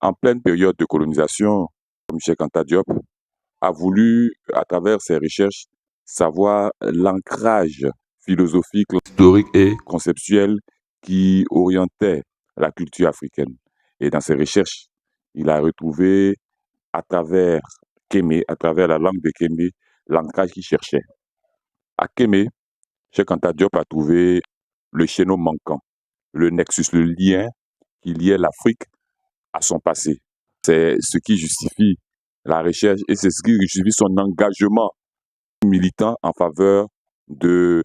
En pleine période de colonisation, Cheikh Anta Diop a voulu, à travers ses recherches, savoir l'ancrage philosophique, historique et conceptuel qui orientait la culture africaine. Et dans ses recherches, il a retrouvé, à travers Kémé, à travers la langue de Kémé, l'ancrage qu'il cherchait. À Kémé, Cheikh Anta Diop a trouvé le chaînon manquant, le nexus, le lien qui liait l'Afrique à son passé. C'est ce qui justifie la recherche et c'est ce qui justifie son engagement militant en faveur de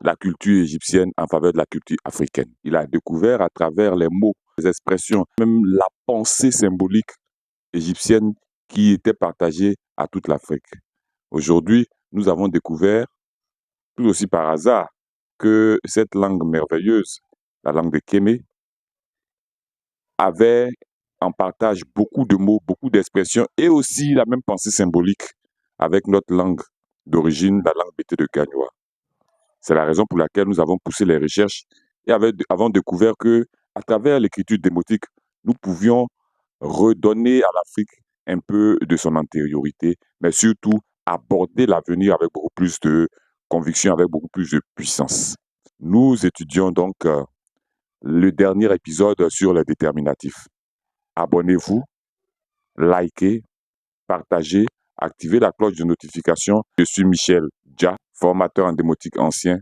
la culture égyptienne, en faveur de la culture africaine. Il a découvert à travers les mots, les expressions, même la pensée symbolique égyptienne qui était partagée à toute l'Afrique. Aujourd'hui, nous avons découvert, tout aussi par hasard, que cette langue merveilleuse, la langue de Kémé, avait en partage beaucoup de mots, beaucoup d'expressions et aussi la même pensée symbolique avec notre langue d'origine, la langue bété de Gagnoa. C'est la raison pour laquelle nous avons poussé les recherches et avons découvert que, à travers l'écriture démotique, nous pouvions redonner à l'Afrique un peu de son antériorité, mais surtout aborder l'avenir avec beaucoup plus de conviction, avec beaucoup plus de puissance. Nous étudions donc le dernier épisode sur les déterminatifs. Abonnez-vous, likez, partagez, activez la cloche de notification. Je suis Michel Dia, formateur en démotique ancien.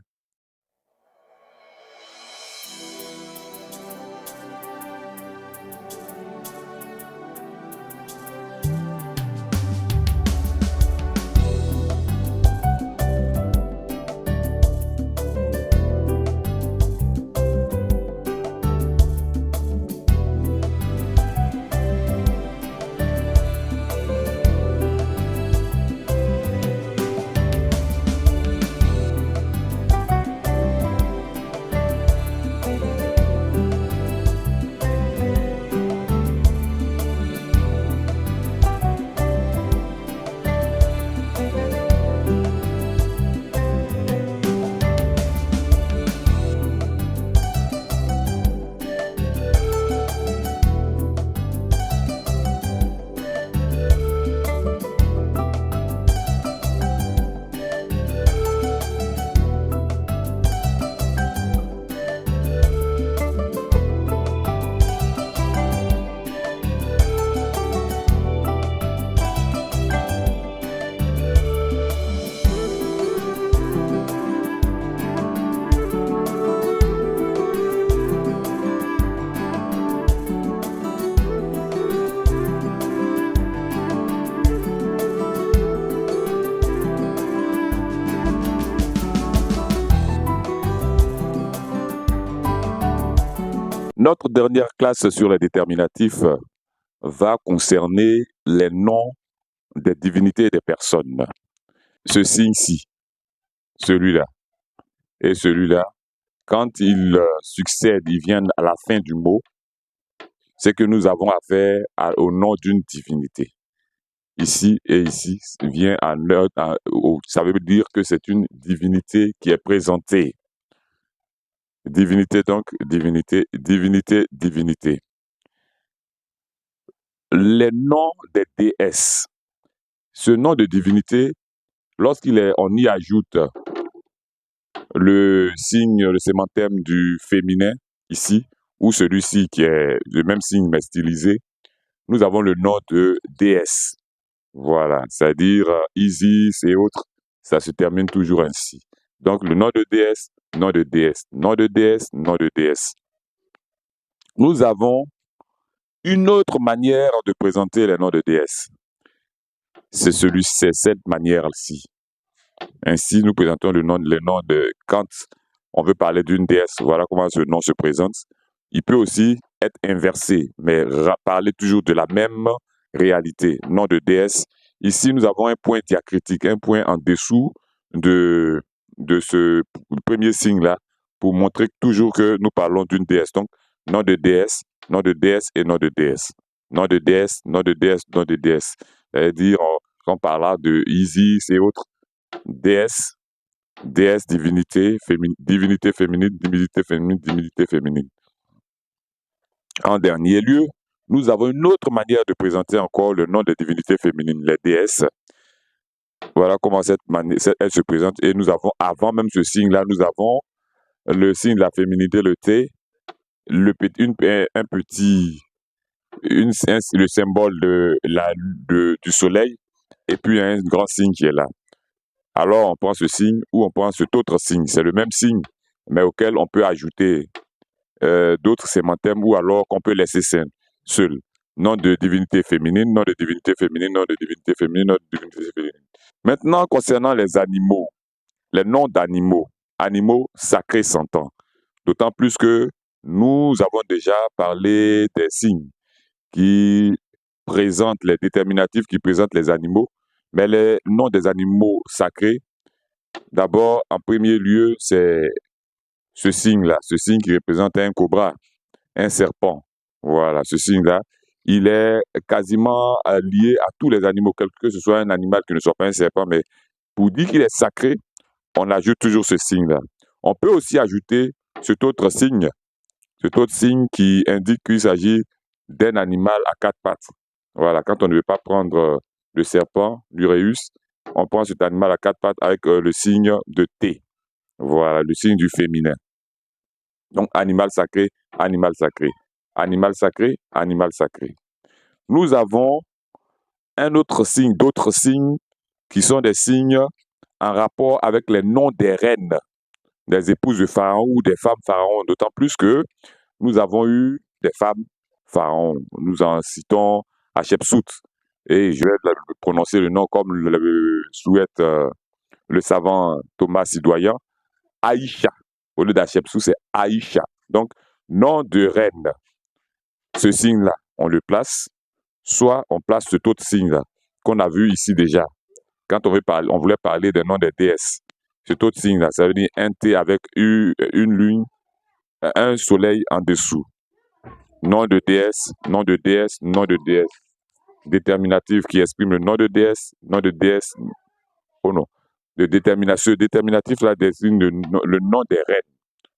Notre dernière classe sur les déterminatifs va concerner les noms des divinités et des personnes. Ce signe-ci, celui-là et celui-là, quand ils succèdent, ils viennent à la fin du mot, c'est que nous avons affaire au nom d'une divinité. Ici et ici vient ça veut dire que c'est une divinité qui est présentée. Divinité donc, divinité, divinité, divinité. Les noms des déesses. Ce nom de divinité, on y ajoute le signe, le sémantème du féminin, ici, ou celui-ci qui est le même signe mais stylisé, nous avons le nom de déesse. Voilà, c'est-à-dire Isis et autres, ça se termine toujours ainsi. Donc le nom de déesse, nom de déesse, nom de déesse, nom de déesse. Nous avons une autre manière de présenter les noms de déesse. C'est cette manière-ci. Ainsi, nous présentons les noms de quand on veut parler d'une déesse. Voilà comment ce nom se présente. Il peut aussi être inversé, mais parler toujours de la même réalité. Nom de déesse. Ici, nous avons un point diacritique, un point en dessous de ce premier signe-là pour montrer toujours que nous parlons d'une déesse. Donc, nom de déesse, nom de déesse et nom de déesse. Nom de déesse, nom de déesse, nom de déesse. C'est-à-dire, on parle de Isis et autres. Déesse, déesse, divinité féminine, divinité féminine, divinité féminine, divinité féminine. En dernier lieu, nous avons une autre manière de présenter encore le nom des divinités féminines, les déesses. Voilà comment elles se présentent. Et nous avons, avant même ce signe-là, nous avons le signe de la féminité, le T, le symbole du soleil, et puis un grand signe qui est là. Alors on prend ce signe ou on prend cet autre signe. C'est le même signe, mais auquel on peut ajouter d'autres sémanthèmes ou alors qu'on peut laisser seul. Nom de divinité féminine, nom de divinité féminine, nom de divinité féminine, nom de divinité féminine. Maintenant, concernant les animaux, les noms d'animaux, animaux sacrés s'entend. D'autant plus que nous avons déjà parlé des signes qui présentent les déterminatifs qui présentent les animaux, mais les noms des animaux sacrés, d'abord, en premier lieu, c'est ce signe-là, ce signe qui représente un cobra, un serpent. Voilà, ce signe-là, il est quasiment lié à tous les animaux, quel que ce soit un animal qui ne soit pas un serpent, mais pour dire qu'il est sacré, on ajoute toujours ce signe-là. On peut aussi ajouter cet autre signe qui indique qu'il s'agit d'un animal à quatre pattes. Voilà, quand on ne veut pas prendre le serpent, l'uréus, on prend cet animal à quatre pattes avec le signe de T. Voilà, le signe du féminin. Donc, animal sacré, animal sacré. Animal sacré, animal sacré. Nous avons d'autres signes qui sont des signes en rapport avec les noms des reines, des épouses de Pharaon ou des femmes pharaons, d'autant plus que nous avons eu des femmes pharaons. Nous en citons Hatshepsut, et je vais prononcer le nom comme le souhaite le savant Thomas Sidoyen, Aïcha. Au lieu d'Hatshepsut, c'est Aïcha. Donc, nom de reine, ce signe-là, on le place, soit on place cet autre signe-là, qu'on a vu ici déjà, quand on voulait parler des noms des déesses. Cet autre signe-là, ça veut dire un T avec une lune, un soleil en dessous. Nom de déesse, nom de déesse, nom de déesse. Déterminatif qui exprime le nom de déesse, oh non. Ce déterminatif-là désigne le nom des reines.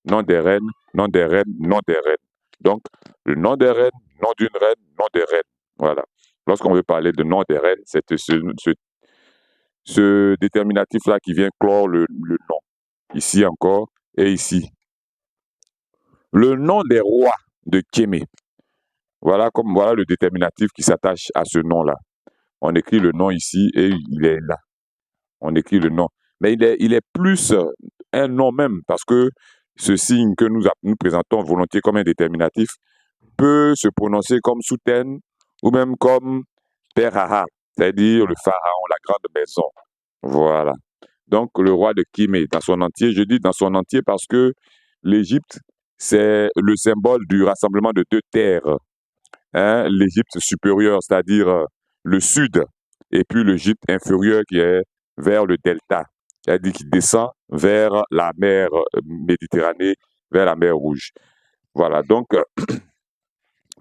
Nom des reines, nom des reines, nom des reines. Donc, le nom des reines, nom d'une reine, nom des reines. Voilà. Lorsqu'on veut parler de nom des reines, c'est ce déterminatif-là qui vient clore le nom. Ici encore et ici. Le nom des rois de Kémé. Voilà le déterminatif qui s'attache à ce nom-là. On écrit le nom ici et il est là. On écrit le nom. Mais il est plus un nom même parce que ce signe que nous présentons volontiers comme un déterminatif peut se prononcer comme Souten ou même comme Peraha, c'est-à-dire le pharaon, la grande maison. Voilà. Donc le roi de Kémé dans son entier, je dis dans son entier parce que l'Égypte, c'est le symbole du rassemblement de deux terres. L'Égypte supérieure, c'est-à-dire le sud, et puis l'Égypte inférieure qui est vers le delta, c'est-à-dire qui descend vers la mer Méditerranée, vers la mer Rouge. Voilà, donc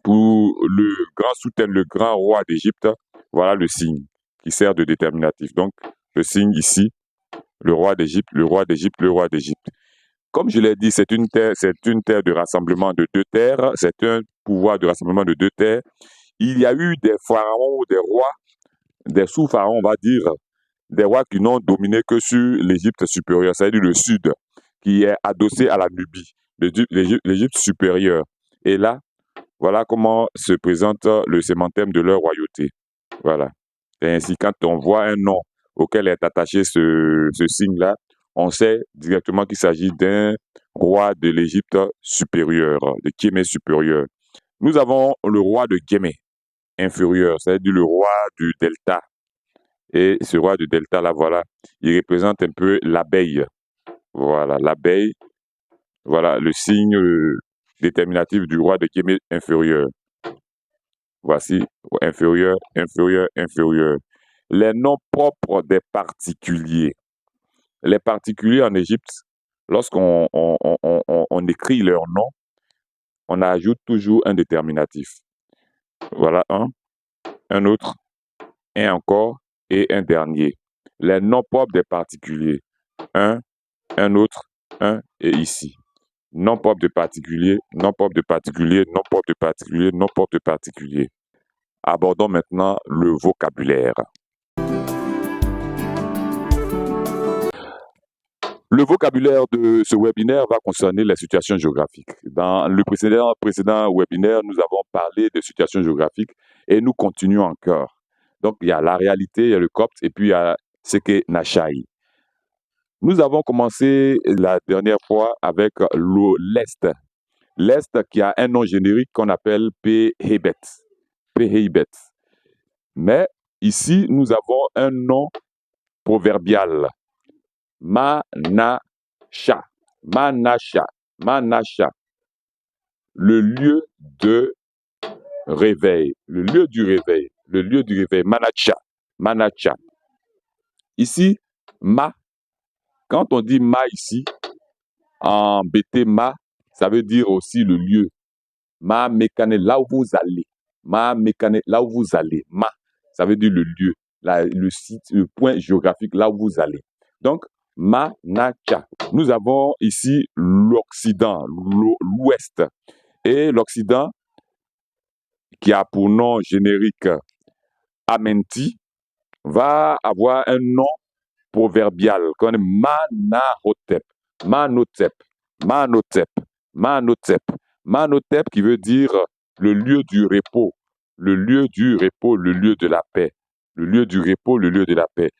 pour le grand soutien, le grand roi d'Égypte, voilà le signe qui sert de déterminatif. Donc le signe ici, le roi d'Égypte, le roi d'Égypte, le roi d'Égypte. Comme je l'ai dit, c'est une terre de rassemblement de deux terres, c'est un pouvoir de rassemblement de deux terres. Il y a eu des pharaons, des rois, des sous-pharaons, on va dire, des rois qui n'ont dominé que sur l'Égypte supérieure, c'est-à-dire le sud, qui est adossé à la Nubie, l'Égypte supérieure. Et là, voilà comment se présente le sémanthème de leur royauté. Voilà. Et ainsi, quand on voit un nom auquel est attaché ce signe-là, on sait directement qu'il s'agit d'un roi de l'Égypte supérieure, de Kémé supérieur. Nous avons le roi de Kémé inférieur, c'est-à-dire le roi du delta. Et ce roi du delta, là, voilà, il représente un peu l'abeille. Voilà, l'abeille, voilà le signe déterminatif du roi de Kémé inférieur. Voici, inférieur, inférieur, inférieur. Les noms propres des particuliers. Les particuliers en Égypte, lorsqu'on on écrit leur nom, on ajoute toujours un déterminatif. Voilà un autre, un encore et un dernier. Les noms propres des particuliers. Un autre, un et ici. nom propre de particulier, nom propre de particulier, nom propre de particulier, nom propre de particulier. Abordons maintenant le vocabulaire. Le vocabulaire de ce webinaire va concerner les situations géographiques. Dans le précédent webinaire, nous avons parlé de situations géographiques et nous continuons encore. Donc, il y a la réalité, il y a le copte et puis il y a ce qu'est Nashai. Nous avons commencé la dernière fois avec l'Est. L'Est qui a un nom générique qu'on appelle Pehebet. Pehebet. Mais ici, nous avons un nom proverbial. Manasha. Manasha. Manasha. Le lieu de réveil. Le lieu du réveil. Le lieu du réveil. Manacha. Manacha. Ici, ma. Quand on dit ma ici, en BT ma, ça veut dire aussi le lieu. Ma mécane, là où vous allez. Ma mécane, là où vous allez. Ma, ça veut dire le lieu, le site, le point géographique, là où vous allez. Donc, Manacha. Nous avons ici l'Occident, l'Ouest. Et l'Occident, qui a pour nom générique Amenti, va avoir un nom proverbial qu'on est Manahotep. Manotep. Manotep. Manotep. Manotep qui veut dire le lieu du repos. Le lieu du repos, le lieu de la paix. Le lieu du repos, le lieu de la paix.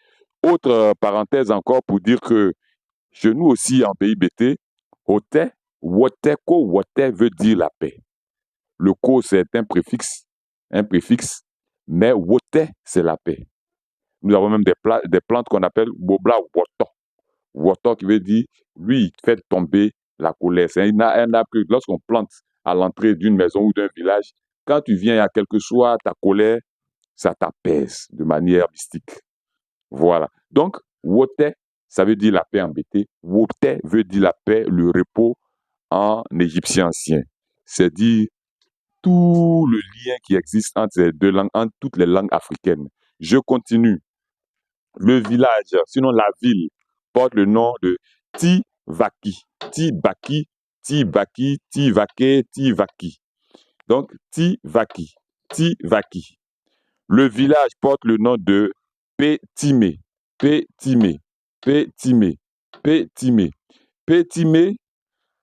Autre parenthèse encore pour dire que chez nous aussi en pays BT, Ote, Wote, Ko, Wote veut dire la paix. Le Ko c'est un préfixe, mais Wote c'est la paix. Nous avons même des plantes qu'on appelle Bobla Woto. Woto qui veut dire, lui, il fait tomber la colère. C'est un arbre que lorsqu'on plante à l'entrée d'une maison ou d'un village, quand tu viens, à quelque soit ta colère, ça t'apaise de manière mystique. Voilà. Donc, Wote, ça veut dire la paix en BT. Wote veut dire la paix, le repos en égyptien ancien. C'est dire tout le lien qui existe entre ces deux langues, entre toutes les langues africaines. Je continue. Le village, sinon la ville, porte le nom de Tivaki. Tibaki, Tibaki, Tivake, Tivaki. Donc, Tivaki, Tivaki. Le village porte le nom de Pétimé. Pétimé. Pétimé. Pétimé. Pétimé,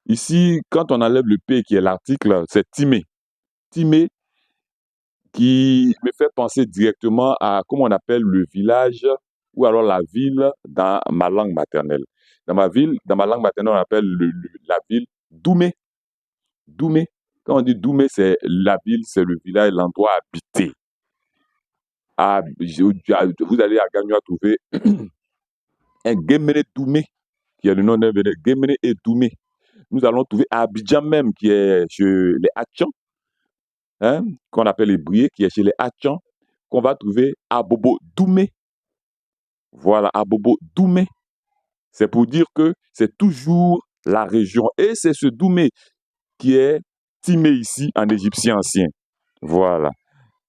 ici, quand on enlève le P qui est l'article, c'est Timé. Timé qui me fait penser directement à comment on appelle le village ou alors la ville dans ma langue maternelle. Dans ma langue maternelle, on appelle la ville Doumé. Doumé. Quand on dit Doumé, c'est la ville, c'est le village, l'endroit habité. Vous allez à Gagnon trouver un Gemene Doumé, qui est le nom d'un village, Gemene et Doumé. Nous allons trouver à Abidjan même, qui est chez les Hatchans, qu'on appelle les Briés, qui est chez les Hatchans, qu'on va trouver à Bobo Doumé. Voilà, à Bobo Doumé. C'est pour dire que c'est toujours la région. Et c'est ce Doumé qui est timé ici en égyptien ancien. Voilà.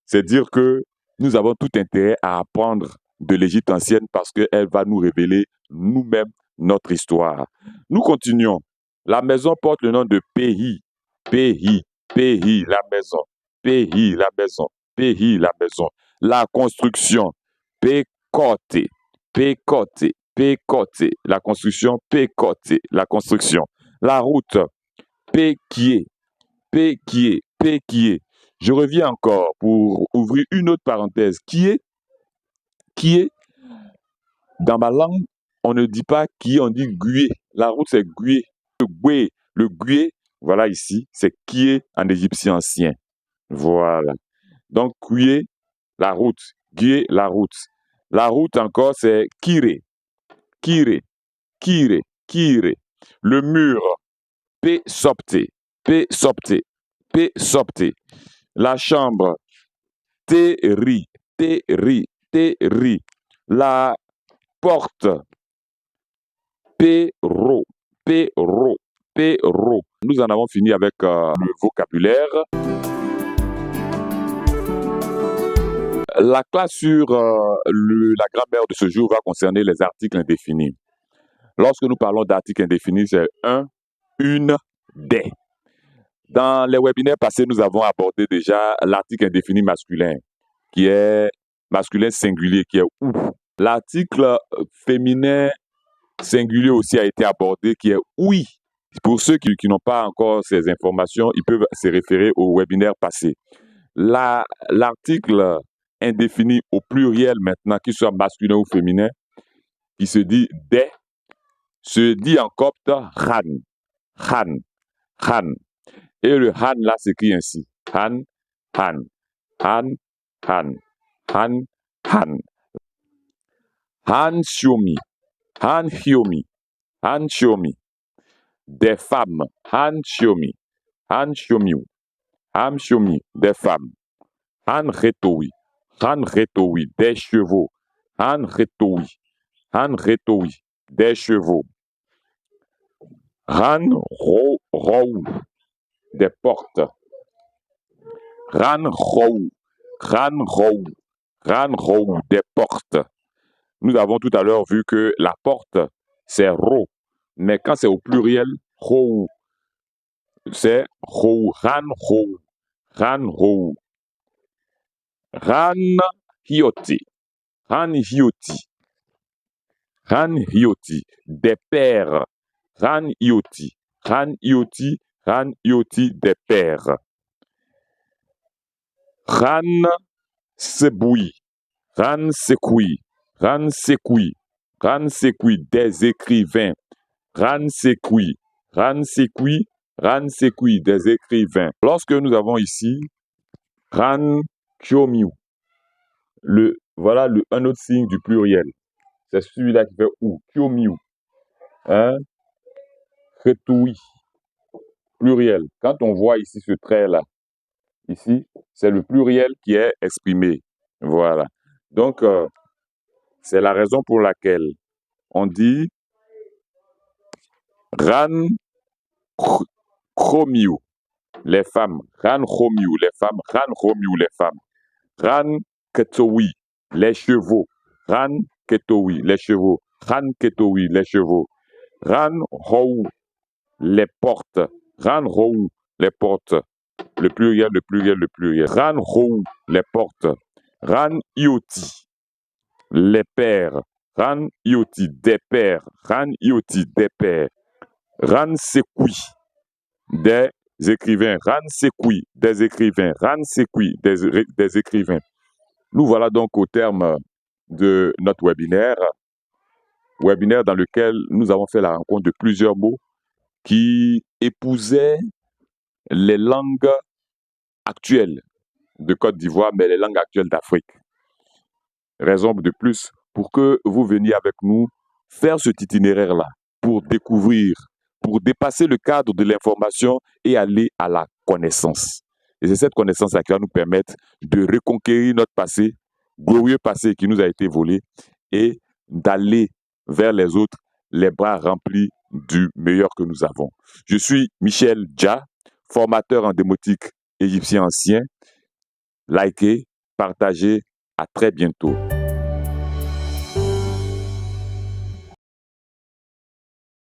C'est dire que nous avons tout intérêt à apprendre de l'Égypte ancienne parce qu'elle va nous révéler nous-mêmes notre histoire. Nous continuons. La maison porte le nom de Péhi. Péhi, Péhi, la maison. Péhi, la maison. Péhi, la maison. La construction. Pécote. Pécote. Pécote. La construction. Pécote. La construction. La route. Péquier. Péquier. Péquier. Je reviens encore pour ouvrir une autre parenthèse. Qui est, dans ma langue, on ne dit pas qui, on dit gué. La route, c'est gué. Le gué, voilà ici, c'est qui est en égyptien ancien. Voilà. Donc, gué, la route. Gué, la route. La route encore, c'est kire. Kire. Kire. Kire. Le mur. P-sopte. P-sopte. P-sopte. La chambre. Teri. Teri. Teri. La porte. Péro. Péro. Péro. Nous en avons fini avec le vocabulaire. La classe sur la grammaire de ce jour va concerner les articles indéfinis. Lorsque nous parlons d'articles indéfinis, c'est un, une, des. Dans les webinaires passés, nous avons abordé déjà l'article indéfini masculin, qui est masculin singulier, qui est ou. L'article féminin singulier aussi a été abordé, qui est oui. Pour ceux qui n'ont pas encore ces informations, ils peuvent se référer au webinaire passé. L'article indéfini au pluriel maintenant, qu'il soit masculin ou féminin, qui se dit des, se dit en copte han, han, han. Et le han là s'écrit ainsi. Han, han, han, han, han, han. Han shiomi, han hiomi, han shiomi. Des femmes, han shiomi, han shiomiu, han shiomi, des femmes. Han retowi, des chevaux. Han retowi, des chevaux. Ran rou, des portes. Ran rou, des portes. Nous avons tout à l'heure vu que la porte, c'est ro. Mais quand c'est au pluriel, rou, c'est rou, ran rou, ran rou. Ran hioti, ran hioti, ran hioti, des pères. Ran ioti, ran ioti, ran ioti, des pères. Ran seboui, ran sekui, ran sekui, ran sekui, des écrivains. Ran sekui, ran sekui, ran sekui, des écrivains. Lorsque nous avons ici ran kyomiu, voilà un autre signe du pluriel. C'est celui-là qui fait ou, kyomiu. Hein? Retui, pluriel. Quand on voit ici ce trait-là, ici, c'est le pluriel qui est exprimé. Voilà. Donc, c'est la raison pour laquelle on dit ran chromiu, les femmes. Ran chromiu, les femmes. Ran chromiu, les femmes. Ran ketowi, les chevaux. Ran ketowi, les chevaux. Ran ketowi, les chevaux. Ran rou, les portes. Ran rou, les portes. Le pluriel, le pluriel, le pluriel. Ran rou, les portes. Ran ioti, les pères. Ran ioti, des pères. Ran ioti, des pères. Ran sekui, des écrivains. Ran sekui, des écrivains. Ran sekui, des écrivains. Nous voilà donc au terme de notre webinaire dans lequel nous avons fait la rencontre de plusieurs mots qui épousaient les langues actuelles de Côte d'Ivoire, mais les langues actuelles d'Afrique. Raison de plus pour que vous veniez avec nous faire cet itinéraire-là, pour découvrir, pour dépasser le cadre de l'information et aller à la connaissance. Et c'est cette connaissance-là qui va nous permettre de reconquérir notre passé, glorieux passé qui nous a été volé, et d'aller vers les autres, les bras remplis du meilleur que nous avons. Je suis Michel Dja, formateur en démotique égyptien ancien. Likez, partagez, à très bientôt.